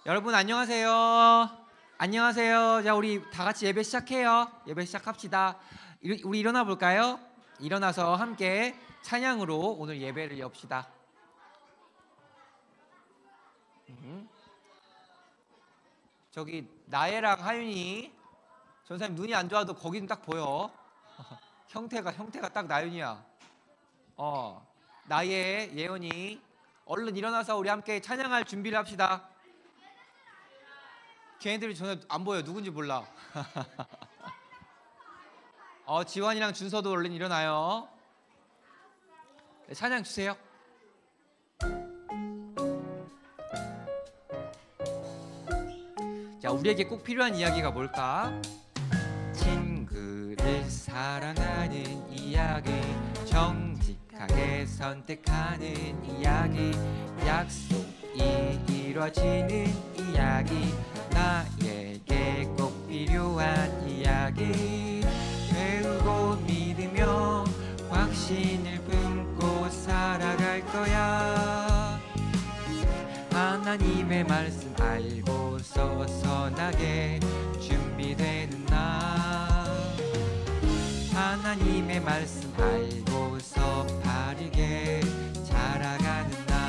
여러분 안녕하세요. 안녕하세요. 자, 우리 다 같이 예배 시작해요. 예배 시작합시다. 우리 일어나 볼까요? 일어나서 함께 찬양으로 오늘 예배를 엽시다. 저기 나혜랑 하윤이 전사님 눈이 안 좋아도 거기는 딱 보여. 형태가 딱 나윤이야. 나혜, 예언이 얼른 일어나서 우리 함께 찬양할 준비를 합시다. 걔네들이 전에 안 보여. 누군지 몰라. 지환이랑 준서도 얼른 일어나요. 네, 찬양 주세요. 자, 우리에게 꼭 필요한 이야기가 뭘까? 친구를 사랑하는 이야기, 정직하게 선택하는 이야기, 약속이 이루어지는 이야기, 나에게 꼭 필요한 이야기. 배우고 믿으며 확신을 품고 살아갈 거야. 하나님의 말씀 알고서 선하게 준비되는 나, 하나님의 말씀 알고서 바르게 자라가는 나.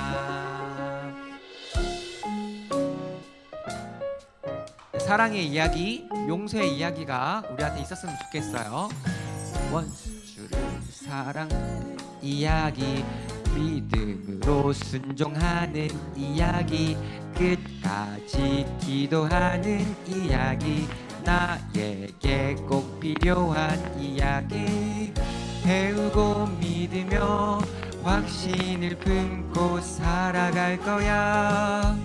사랑의 이야기, 용서의 이야기가 우리한테 있었으면 좋겠어요. 원수를 사랑하는 이야기, 믿음으로 순종하는 이야기, 끝까지 기도하는 이야기, 나에게 꼭 필요한 이야기. 배우고 믿으며 확신을 품고 살아갈 거야.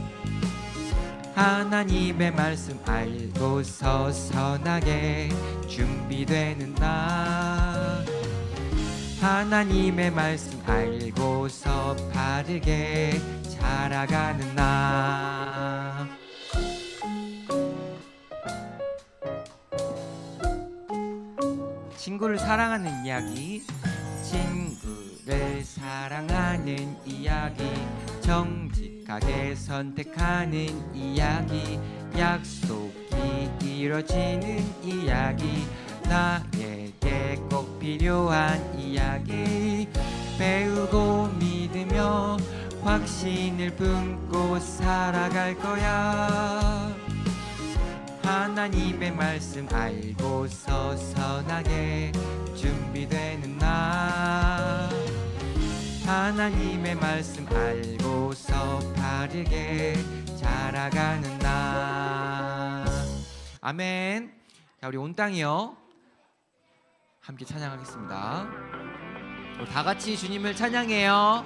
하나님의 말씀 알고서 선하게 준비되는 나, 하나님의 말씀 알고서 바르게 자라가는 나. 친구를 사랑하는 이야기, 친구를 사랑하는 이야기, 정직하게 선택하는 이야기, 약속이 이루어지는 이야기, 나에게 꼭 필요한 이야기. 배우고 믿으며 확신을 품고 살아갈 거야. 하나님의 말씀 알고서 선하게 준비되는 나, 하나님의 말씀 알고서 바르게 자라가는 나. 아멘. 자, 우리 온 땅이요 함께 찬양하겠습니다. 다 같이 주님을 찬양해요.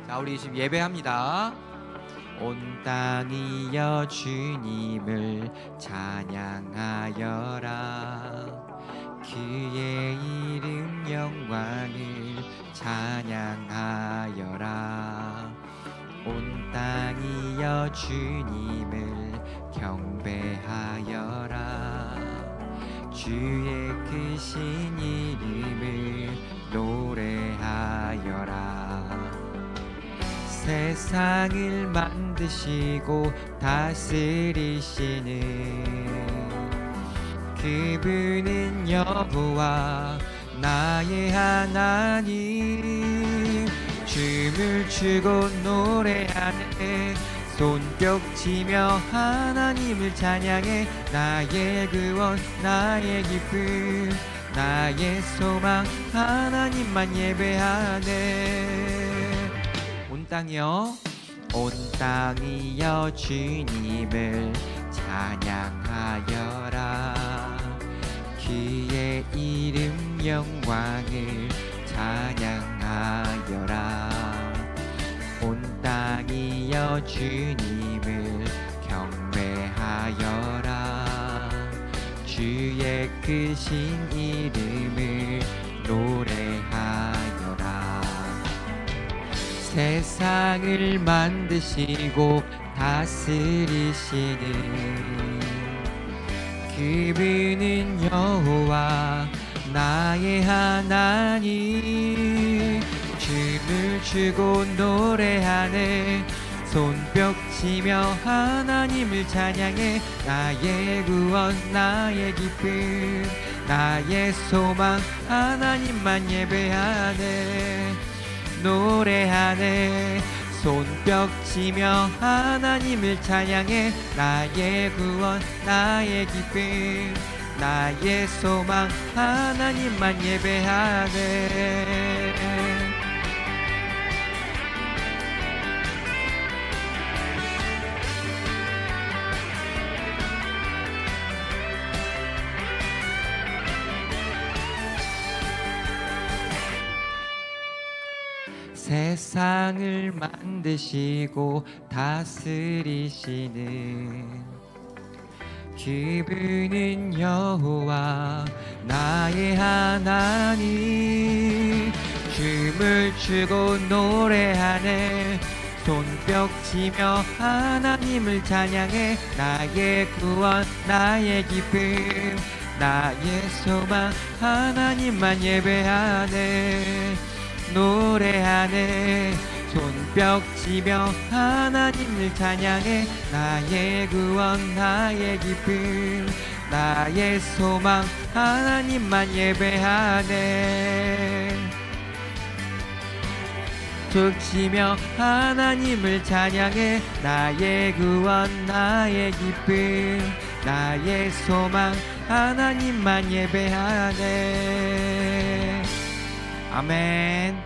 자, 우리 지금 예배합니다. 온 땅이여 주님을 찬양하여라. 그의 이름 영광을 찬양하여라. 온 땅이여 주님을 경배하여라. 주의 크신 이름을 노래하여라. 세상을 만드시고 다스리시는 그분은 여호와 나의 하나님. 춤을 추고 노래하네, 손뼉치며 하나님을 찬양해. 나의 구원, 나의 기쁨, 나의 소망, 하나님만 예배하네. 온 땅이여, 온 땅이여 주님을 찬양하여라. 그의 이름 영광을 찬양하여라. 온 땅이여 주님을 경배하여라. 주의 크신 이름을 노래하여라. 세상을 만드시고 다스리시는 그분은 여호와 나의 하나님. 춤을 추고 노래하네, 손뼉 치며 하나님을 찬양해. 나의 구원 나의 기쁨 나의 소망 하나님만 예배하네. 노래하네. 손뼉 치며 하나님을 찬양해. 나의 구원 나의 기쁨 나의 소망 하나님만 예배하네. 세상을 만드시고 다스리시는 그분은 여호와 나의 하나님. 춤을 추고 노래하네. 손뼉 치며 하나님을 찬양해. 나의 구원 나의 기쁨 나의 소망 하나님만 예배하네. 노래하네. 손뼉 치며 하나님을 찬양해. 나의 구원 나의 기쁨 나의 소망 하나님만 예배하네. 툭치며 하나님을 찬양해. 나의 구원 나의 기쁨 나의 소망 하나님만 예배하네. 아멘. 네,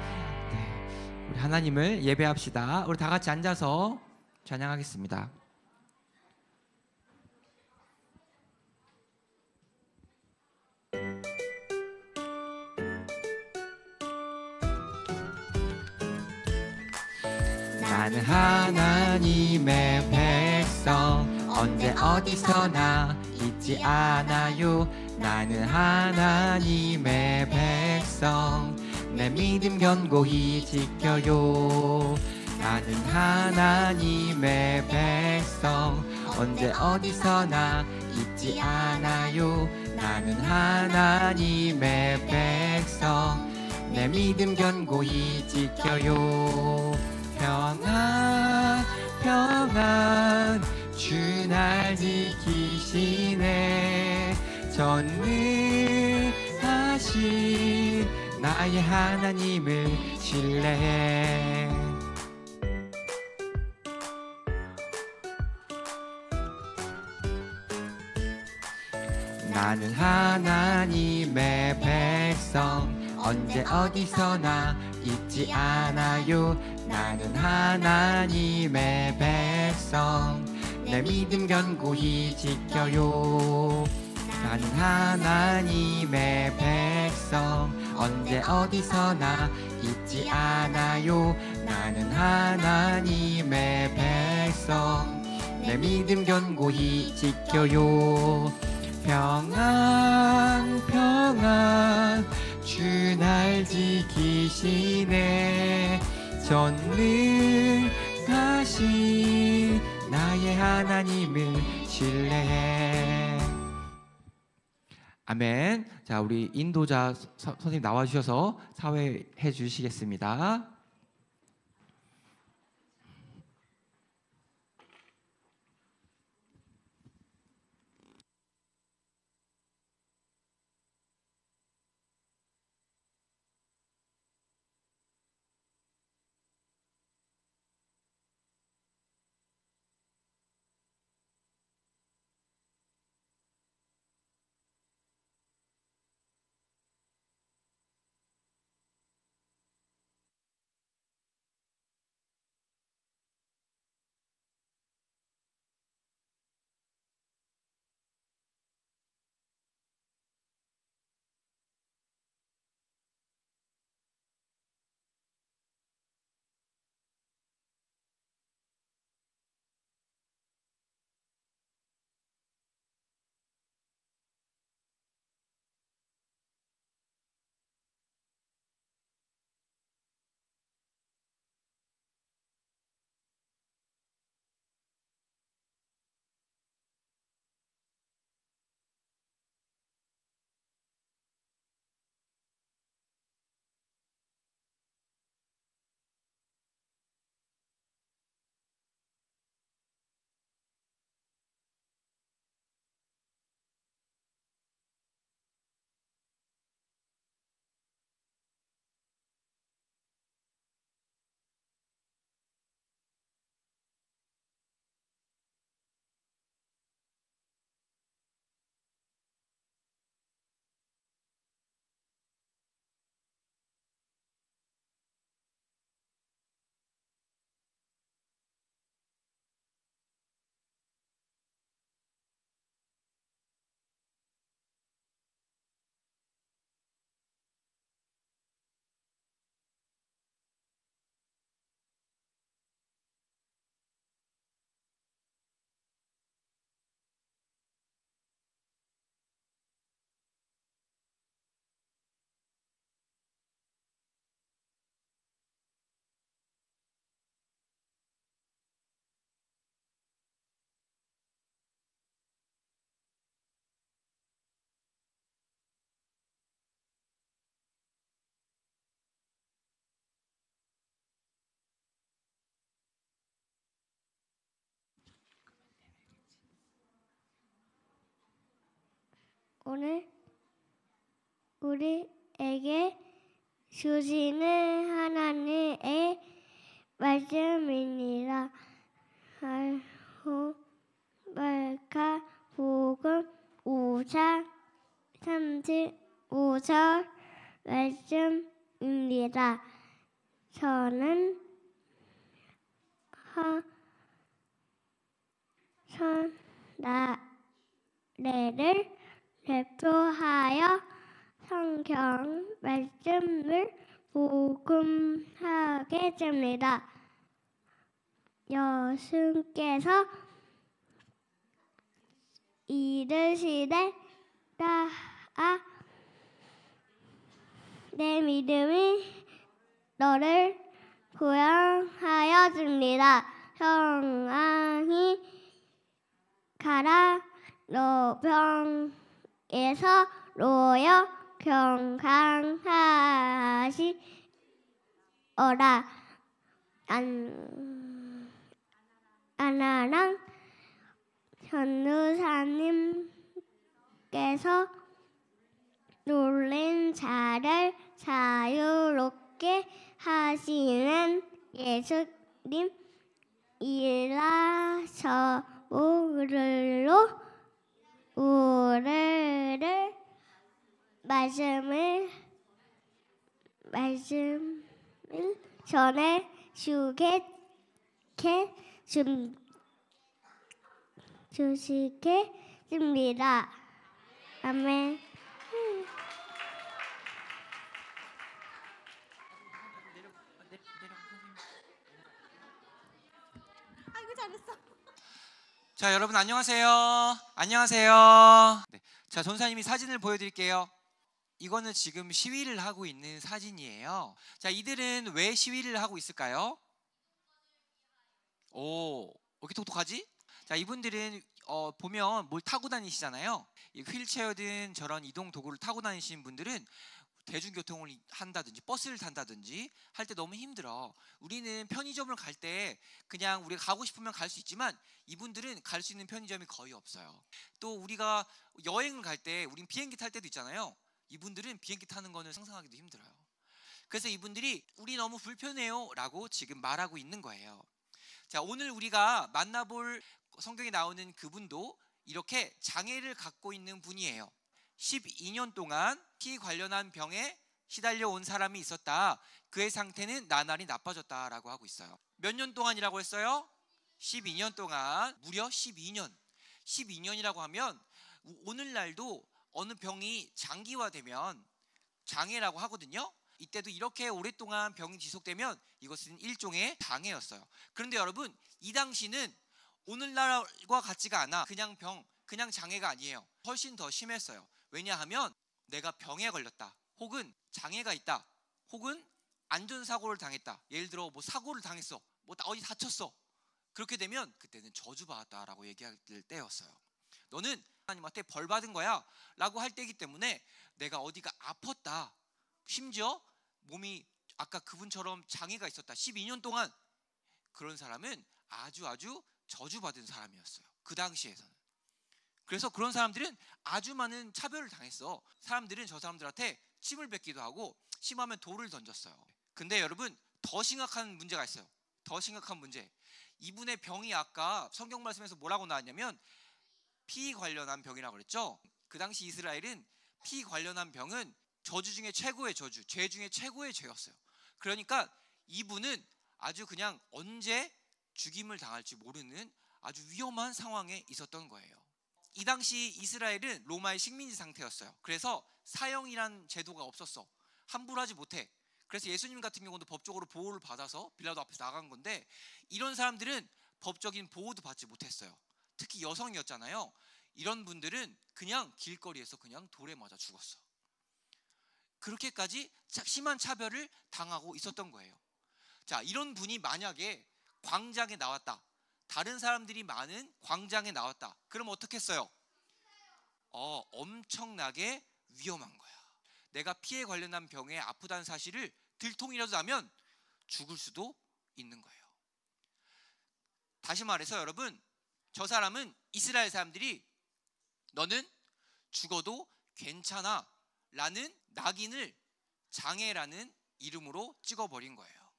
우리 하나님을 예배합시다. 우리 다 같이 앉아서 찬양하겠습니다. 나는 하나님의 백성 언제 어디서나 잊지 않아요. 나는 하나님의 백성 내 믿음 견고히 지켜요. 나는 하나님의 백성 언제 어디서나 잊지 않아요. 나는 하나님의 백성 내 믿음 견고히 지켜요. 평안 평안 주 날 지키시네. 전능하신 나의 하나님을 신뢰해. 나는 하나님의 백성 언제 어디서나 잊지 않아요. 나는 하나님의 백성 내 믿음 견고히 지켜요. 나는 하나님의 백성 언제 어디서나 잊지 않아요. 나는 하나님의 백성 내 믿음 견고히 지켜요. 평안 평안 주 날 지키시네. 전능하신 나의 하나님을 신뢰해. 아멘. 자, 우리 인도자 선생님 나와주셔서 사회해 주시겠습니다. 오늘 우리에게 주시는 하나님의 말씀입니다. 마가 복음 5장 35절 말씀입니다. 저는 나래를 대표하여 성경 말씀을 복음하게 됩니다. 여수께서 이르시되 내 믿음이 너를 구원하여 줍니다. 평안히 가라. 너 병에서 놓여 건강하시어라. 아나랑 전도사님께서 놀란 자를 자유롭게 하시는 예수님 일하셔 우르르 말씀을 전해 주시겠습니다. 아멘. 아이고 잘했어. 자, 여러분 안녕하세요. 안녕하세요. 네. 자, 전사님이 사진을 보여드릴게요. 이거는 지금 시위를 하고 있는 사진이에요. 자, 이들은 왜 시위를 하고 있을까요? 오, 왜 이렇게 똑똑하지? 자, 이분들은 보면 뭘 타고 다니시잖아요. 이 휠체어든 저런 이동 도구를 타고 다니시는 분들은 대중교통을 한다든지 버스를 탄다든지 할 때 너무 힘들어. 우리는 편의점을 갈 때 그냥 우리가 가고 싶으면 갈 수 있지만 이분들은 갈 수 있는 편의점이 거의 없어요. 또 우리가 여행을 갈 때 우린 비행기 탈 때도 있잖아요. 이분들은 비행기 타는 거는 상상하기도 힘들어요. 그래서 이분들이 우리 너무 불편해요 라고 지금 말하고 있는 거예요. 자, 오늘 우리가 만나볼 성경에 나오는 그분도 이렇게 장애를 갖고 있는 분이에요. 12년 동안 피 관련한 병에 시달려 온 사람이 있었다. 그의 상태는 나날이 나빠졌다라고 하고 있어요. 몇 년 동안이라고 했어요? 12년 동안. 무려 12년. 12년이라고 하면 오늘날도 어느 병이 장기화되면 장애라고 하거든요. 이때도 이렇게 오랫동안 병이 지속되면 이것은 일종의 장애였어요. 그런데 여러분, 이 당시는 오늘날과 같지가 않아. 그냥 병, 그냥 장애가 아니에요. 훨씬 더 심했어요. 왜냐하면 내가 병에 걸렸다, 혹은 장애가 있다, 혹은 안전사고를 당했다. 예를 들어 뭐 사고를 당했어, 뭐 어디 다쳤어. 그렇게 되면 그때는 저주받았다라고 얘기할 때였어요. 너는 하나님한테 벌 받은 거야 라고 할 때이기 때문에 내가 어디가 아팠다, 심지어 몸이 아까 그분처럼 장애가 있었다, 12년 동안, 그런 사람은 아주 저주받은 사람이었어요. 그 당시에서는. 그래서 그런 사람들은 아주 많은 차별을 당했어. 사람들은 저 사람들한테 침을 뱉기도 하고 심하면 돌을 던졌어요. 근데 여러분, 더 심각한 문제가 있어요. 더 심각한 문제. 이분의 병이 아까 성경 말씀에서 뭐라고 나왔냐면 피 관련한 병이라고 그랬죠. 그 당시 이스라엘은 피 관련한 병은 저주 중에 최고의 저주, 죄 중에 최고의 죄였어요. 그러니까 이분은 아주 그냥 언제 죽임을 당할지 모르는 아주 위험한 상황에 있었던 거예요. 이 당시 이스라엘은 로마의 식민지 상태였어요. 그래서 사형이란 제도가 없었어. 함부로 하지 못해. 그래서 예수님 같은 경우도 법적으로 보호를 받아서 빌라도 앞에서 나간 건데, 이런 사람들은 법적인 보호도 받지 못했어요. 특히 여성이었잖아요. 이런 분들은 그냥 길거리에서 그냥 돌에 맞아 죽었어. 그렇게까지 심한 차별을 당하고 있었던 거예요. 자, 이런 분이 만약에 광장에 나왔다, 다른 사람들이 많은 광장에 나왔다, 그럼 어떻겠어요? 엄청나게 위험한 거야. 내가 피에 관련한 병에 아프다는 사실을 들통이라도 나면 죽을 수도 있는 거예요. 다시 말해서 여러분, 저 사람은 이스라엘 사람들이 너는 죽어도 괜찮아 라는 낙인을 장애라는 이름으로 찍어버린 거예요.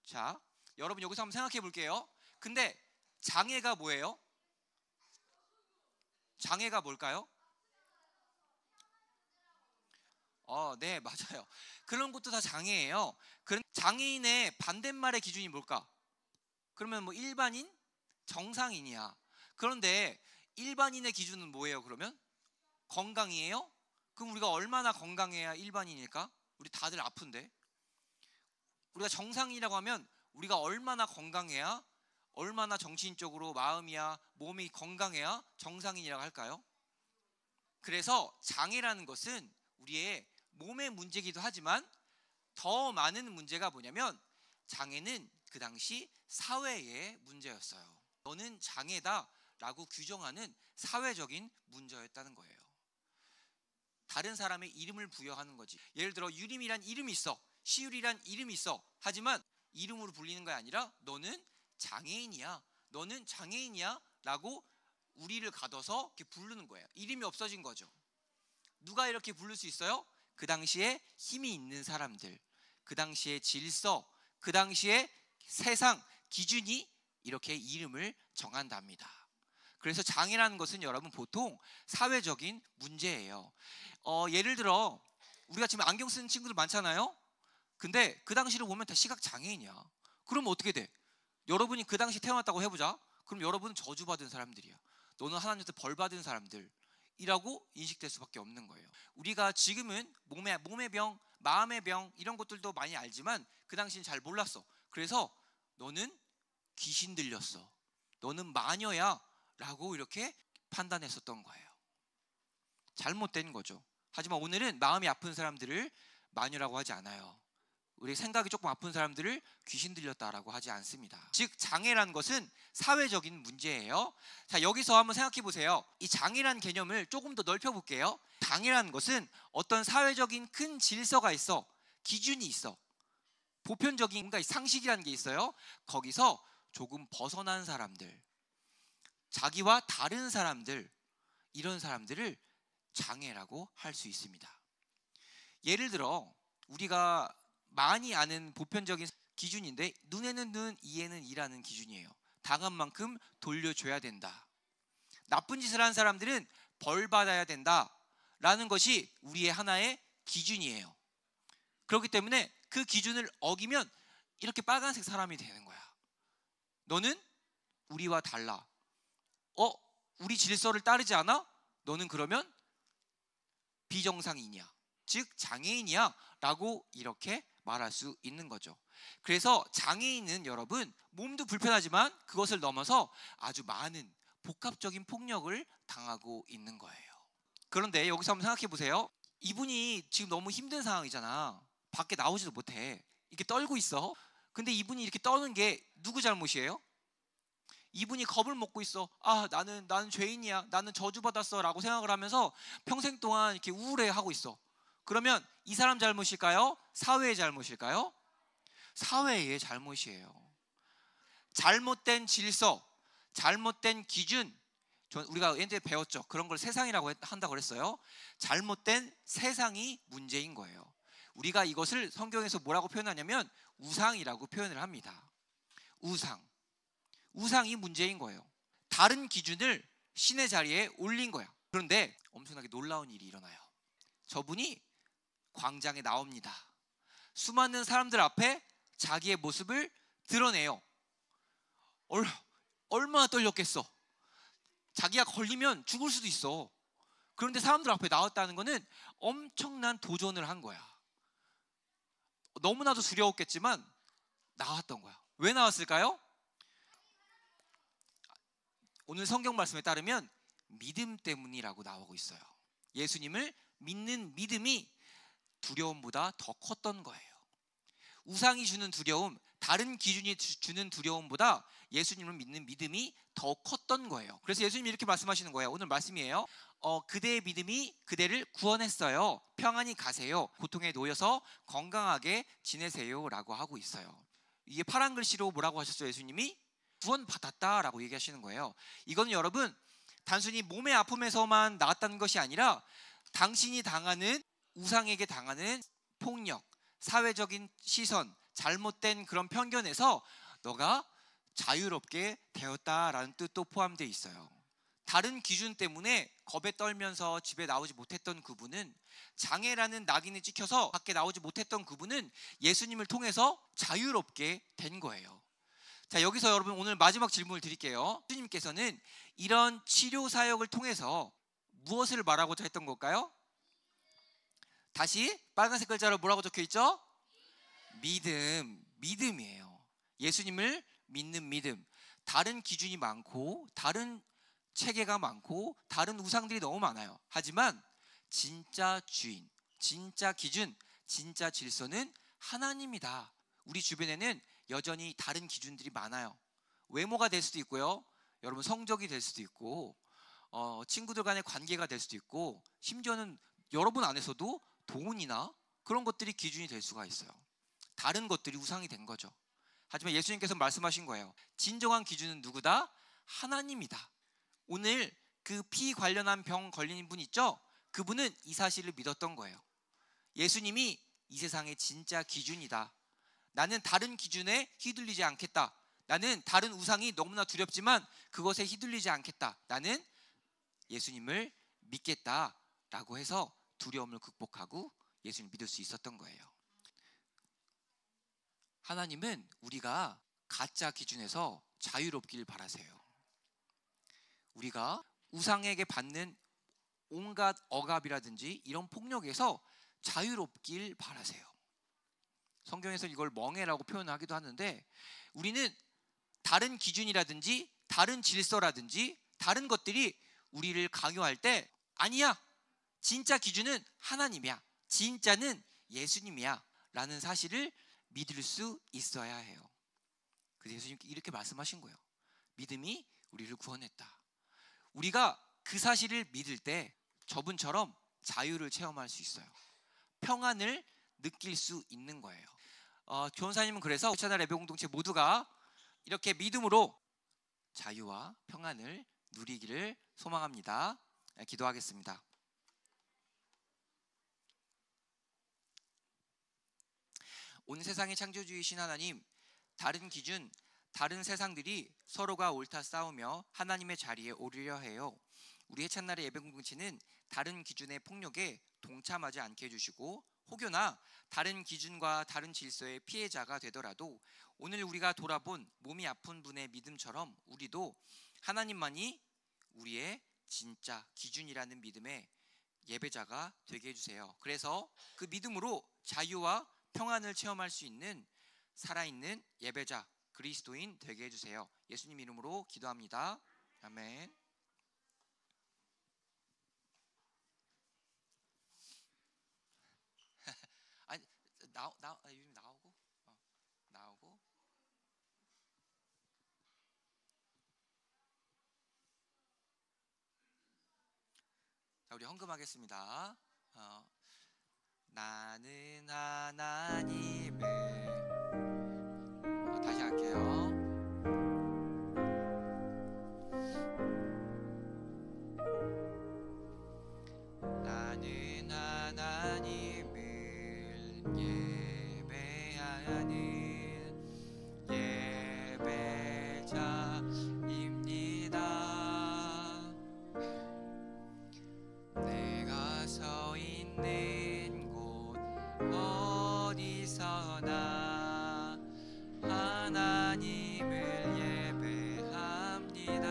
자, 여러분 여기서 한번 생각해 볼게요. 근데 장애가 뭐예요? 장애가 뭘까요? 네, 맞아요. 그런 것도 다 장애예요. 그런 장애인의 반대말의 기준이 뭘까? 그러면 뭐 일반인, 정상인이야. 그런데 일반인의 기준은 뭐예요? 그러면 건강이에요? 그럼 우리가 얼마나 건강해야 일반인일까? 우리 다들 아픈데. 우리가 정상이라고 하면 우리가 얼마나 건강해야, 얼마나 정신적으로 마음이야 몸이 건강해야 정상인이라고 할까요? 그래서 장애라는 것은 우리의 몸의 문제이기도 하지만 더 많은 문제가 뭐냐면 장애는 그 당시 사회의 문제였어요. 너는 장애다 라고 규정하는 사회적인 문제였다는 거예요. 다른 사람의 이름을 부여하는 거지. 예를 들어 유림이란 이름이 있어, 시율이란 이름이 있어. 하지만 이름으로 불리는 게 아니라 너는 장애인이야, 너는 장애인이야 라고 우리를 가둬서 이렇게 부르는 거예요. 이름이 없어진 거죠. 누가 이렇게 부를 수 있어요? 그 당시에 힘이 있는 사람들, 그 당시에 질서, 그 당시에 세상 기준이 이렇게 이름을 정한답니다. 그래서 장애라는 것은 여러분 보통 사회적인 문제예요. 예를 들어 우리가 지금 안경 쓰는 친구들 많잖아요. 근데 그 당시를 보면 다 시각장애인이야. 그럼 어떻게 돼? 여러분이 그 당시 태어났다고 해보자. 그럼 여러분은 저주받은 사람들이야. 너는 하나님한테 벌받은 사람들이라고 인식될 수밖에 없는 거예요. 우리가 지금은 몸의 병, 마음의 병 이런 것들도 많이 알지만 그 당시는 잘 몰랐어. 그래서 너는 귀신 들렸어, 너는 마녀야 라고 이렇게 판단했었던 거예요. 잘못된 거죠. 하지만 오늘은 마음이 아픈 사람들을 마녀라고 하지 않아요. 우리 생각이 조금 아픈 사람들을 귀신 들렸다라고 하지 않습니다. 즉 장애라는 것은 사회적인 문제예요. 자, 여기서 한번 생각해 보세요. 이 장애라는 개념을 조금 더 넓혀 볼게요. 장애라는 것은 어떤 사회적인 큰 질서가 있어, 기준이 있어, 보편적인 뭔가 상식이라는 게 있어요. 거기서 조금 벗어난 사람들, 자기와 다른 사람들, 이런 사람들을 장애라고 할 수 있습니다. 예를 들어 우리가 많이 아는 보편적인 기준인데 눈에는 눈, 이에는 이라는 기준이에요. 당한 만큼 돌려줘야 된다. 나쁜 짓을 한 사람들은 벌 받아야 된다 라는 것이 우리의 하나의 기준이에요. 그렇기 때문에 그 기준을 어기면 이렇게 빨간색 사람이 되는 거야. 너는 우리와 달라. 우리 질서를 따르지 않아? 너는 그러면 비정상인이야, 즉 장애인이야 라고 이렇게 말할 수 있는 거죠. 그래서 장애인은 여러분 몸도 불편하지만 그것을 넘어서 아주 많은 복합적인 폭력을 당하고 있는 거예요. 그런데 여기서 한번 생각해 보세요. 이분이 지금 너무 힘든 상황이잖아. 밖에 나오지도 못해. 이렇게 떨고 있어. 근데 이분이 이렇게 떠는 게 누구 잘못이에요? 이분이 겁을 먹고 있어. 나는 죄인이야, 나는 저주받았어 라고 생각을 하면서 평생 동안 이렇게 우울해하고 있어. 그러면 이 사람 잘못일까요? 사회의 잘못일까요? 사회의 잘못이에요. 잘못된 질서, 잘못된 기준, 우리가 옛날에 배웠죠. 그런 걸 세상이라고 한다고 그랬어요. 잘못된 세상이 문제인 거예요. 우리가 이것을 성경에서 뭐라고 표현하냐면 우상이라고 표현을 합니다. 우상이 문제인 거예요. 다른 기준을 신의 자리에 올린 거야. 그런데 엄청나게 놀라운 일이 일어나요. 저분이 광장에 나옵니다. 수많은 사람들 앞에 자기의 모습을 드러내요. 얼마나 떨렸겠어. 자기가 걸리면 죽을 수도 있어. 그런데 사람들 앞에 나왔다는 것은 엄청난 도전을 한 거야. 너무나도 두려웠겠지만 나왔던 거야. 왜 나왔을까요? 오늘 성경 말씀에 따르면 믿음 때문이라고 나오고 있어요. 예수님을 믿는 믿음이 두려움보다 더 컸던 거예요. 우상이 주는 두려움, 다른 기준이 주는 두려움보다 예수님을 믿는 믿음이 더 컸던 거예요. 그래서 예수님이 이렇게 말씀하시는 거예요. 오늘 말씀이에요. 그대의 믿음이 그대를 구원했어요. 평안히 가세요. 고통에 놓여서 건강하게 지내세요 라고 하고 있어요. 이게 파란 글씨로 뭐라고 하셨어요? 예수님이 구원받았다라고 얘기하시는 거예요. 이거는 여러분 단순히 몸의 아픔에서만 나았다는 것이 아니라 당신이 당하는 우상에게 당하는 폭력, 사회적인 시선, 잘못된 그런 편견에서 너가 자유롭게 되었다라는 뜻도 포함되어 있어요. 다른 기준 때문에 겁에 떨면서 집에 나오지 못했던 그분은, 장애라는 낙인에 찍혀서 밖에 나오지 못했던 그분은 예수님을 통해서 자유롭게 된 거예요. 자, 여기서 여러분 오늘 마지막 질문을 드릴게요. 예수님께서는 이런 치료 사역을 통해서 무엇을 말하고자 했던 걸까요? 다시 빨간색 글자로 뭐라고 적혀 있죠? 믿음이에요. 예수님을 믿는 믿음. 다른 기준이 많고 다른 체계가 많고 다른 우상들이 너무 많아요. 하지만 진짜 주인, 진짜 기준, 진짜 질서는 하나님이다. 우리 주변에는 여전히 다른 기준들이 많아요. 외모가 될 수도 있고요, 여러분 성적이 될 수도 있고, 친구들 간의 관계가 될 수도 있고, 심지어는 여러분 안에서도 돈이나 그런 것들이 기준이 될 수가 있어요. 다른 것들이 우상이 된 거죠. 하지만 예수님께서 말씀하신 거예요. 진정한 기준은 누구다? 하나님이다. 오늘 그 피 관련한 병 걸린 분 있죠? 그분은 이 사실을 믿었던 거예요. 예수님이 이 세상의 진짜 기준이다. 나는 다른 기준에 휘둘리지 않겠다. 나는 다른 우상이 너무나 두렵지만 그것에 휘둘리지 않겠다. 나는 예수님을 믿겠다라고 해서 두려움을 극복하고 예수님을 믿을 수 있었던 거예요. 하나님은 우리가 가짜 기준에서 자유롭길 바라세요. 우리가 우상에게 받는 온갖 억압이라든지 이런 폭력에서 자유롭길 바라세요. 성경에서 이걸 멍해라고 표현하기도 하는데, 우리는 다른 기준이라든지 다른 질서라든지 다른 것들이 우리를 강요할 때, 아니야, 진짜 기준은 하나님이야, 진짜는 예수님이야 라는 사실을 믿을 수 있어야 해요. 그래서 예수님께 이렇게 말씀하신 거예요. 믿음이 우리를 구원했다. 우리가 그 사실을 믿을 때 저분처럼 자유를 체험할 수 있어요. 평안을 느낄 수 있는 거예요. 교원사님은 그래서 채널 예배 공동체 모두가 이렇게 믿음으로 자유와 평안을 누리기를 소망합니다. 기도하겠습니다. 온 세상의 창조주이신 하나님, 다른 기준, 다른 세상들이 서로가 옳다 싸우며 하나님의 자리에 오르려 해요. 우리 해찬날의 예배 공동체는 다른 기준의 폭력에 동참하지 않게 해주시고, 혹여나 다른 기준과 다른 질서의 피해자가 되더라도 오늘 우리가 돌아본 몸이 아픈 분의 믿음처럼 우리도 하나님만이 우리의 진짜 기준이라는 믿음의 예배자가 되게 해주세요. 그래서 그 믿음으로 자유와 평안을 체험할 수 있는 살아있는 예배자, 그리스도인 되게 해주세요. 예수님 이름으로 기도합니다. 아멘. 아니, 유림 나오고 나오고. 자, 우리 헌금하겠습니다. 나는 하나님을, 다시 할게요. 나는 하나님을 예배하는 예배자입니다. 내가 서 있는 곳 어디서나 하나님을 예배합니다.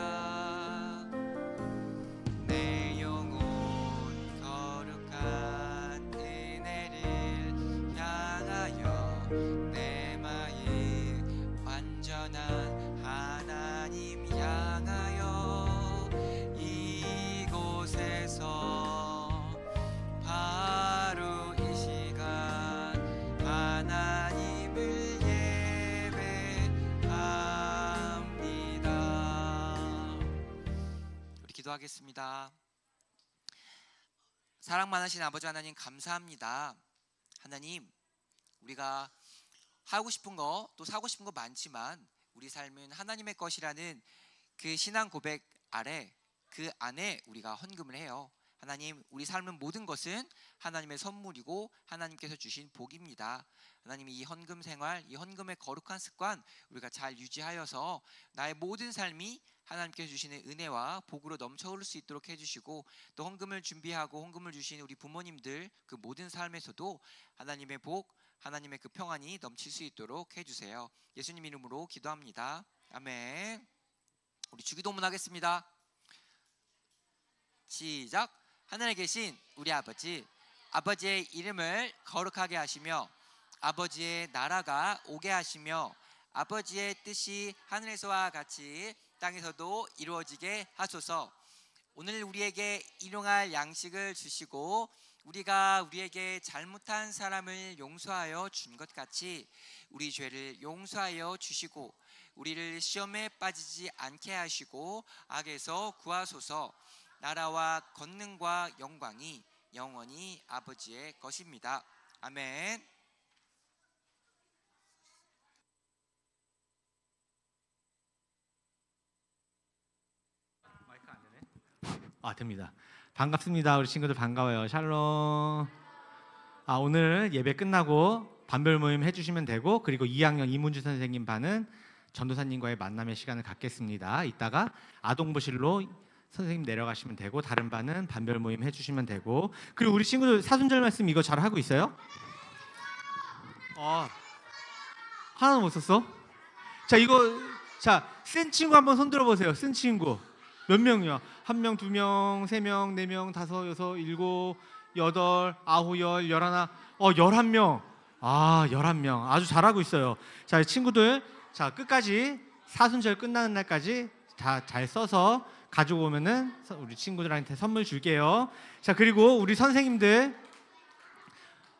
내 영혼 거룩한 은혜를 향하여 내 마음 완전한 하나님 향하여 이곳에서 바로 이 시간 하나님을 예배합니다. 우리 기도하겠습니다. 사랑 많으신 아버지 하나님, 감사합니다. 하나님, 우리가 하고 싶은 거 또 사고 싶은 거 많지만 우리 삶은 하나님의 것이라는 그 신앙 고백 아래 그 안에 우리가 헌금을 해요. 하나님, 우리 삶은 모든 것은 하나님의 선물이고 하나님께서 주신 복입니다. 하나님, 이 헌금 생활, 이 헌금의 거룩한 습관 우리가 잘 유지하여서 나의 모든 삶이 하나님께서 주시는 은혜와 복으로 넘쳐 흐를 수 있도록 해주시고, 또 헌금을 준비하고 헌금을 주신 우리 부모님들 그 모든 삶에서도 하나님의 복, 하나님의 그 평안이 넘칠 수 있도록 해주세요. 예수님 이름으로 기도합니다. 아멘. 우리 주기도문 하겠습니다. 시작. 하늘에 계신 우리 아버지, 아버지의 이름을 거룩하게 하시며 아버지의 나라가 오게 하시며 아버지의 뜻이 하늘에서와 같이 땅에서도 이루어지게 하소서. 오늘 우리에게 일용할 양식을 주시고 우리가 우리에게 잘못한 사람을 용서하여 준 것 같이 우리 죄를 용서하여 주시고 우리를 시험에 빠지지 않게 하시고 악에서 구하소서. 나라와 권능과 영광이 영원히 아버지의 것입니다. 아멘. 마이크 안 되네. 됩니다. 반갑습니다. 우리 친구들 반가워요. 샬롬. 오늘 예배 끝나고 반별 모임 해주시면 되고, 그리고 2학년 이문주 선생님 반은 전도사님과의 만남의 시간을 갖겠습니다. 이따가 아동부실로 선생님 내려가시면 되고, 다른 반은 반별 모임 해주시면 되고, 그리고 우리 친구들 사순절 말씀 이거 잘 하고 있어요? 하나도 못 썼어? 쓴 친구 한번 손 들어보세요. 쓴 친구 몇 명이요? 1명, 2명, 3명, 4명, 5, 6, 7, 8, 9, 10, 11, 11명. 11명. 아주 잘하고 있어요. 자, 친구들, 끝까지 사순절 끝나는 날까지 다 잘 써서 가지고 오면은 우리 친구들한테 선물 줄게요. 자, 그리고 우리 선생님들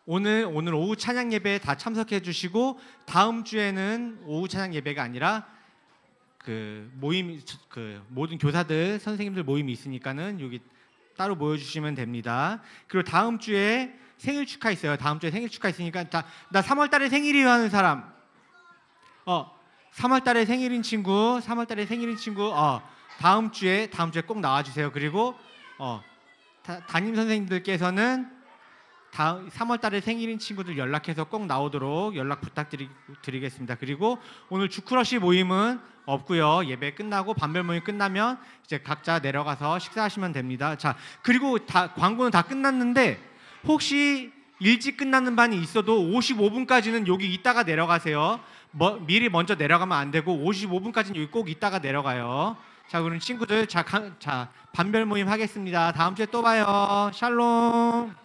오늘 오후 찬양 예배에 다 참석해 주시고, 다음 주에는 오후 찬양 예배가 아니라 모든 교사들 선생님들 모임이 있으니까는 여기 따로 모여 주시면 됩니다. 그리고 다음 주에 생일 축하 있어요. 다음 주에 생일 축하 있으니까 나 3월 달에 생일이요 하는 사람. 3월 달에 생일인 친구, 다음 주에 꼭 나와 주세요. 그리고 담임 선생님들께서는 3월 달에 생일인 친구들 연락해서 꼭 나오도록 연락 부탁드리겠습니다. 그리고 오늘 주크러쉬 모임은 없고요. 예배 끝나고 반별 모임 끝나면 이제 각자 내려가서 식사하시면 됩니다. 자, 그리고 광고는 다 끝났는데 혹시 일찍 끝나는 반이 있어도 55분까지는 여기 있다가 내려가세요. 미리 먼저 내려가면 안 되고 55분까지는 여기 꼭 있다가 내려가요. 자, 그럼 친구들 반별 모임 하겠습니다. 다음 주에 또 봐요. 샬롬.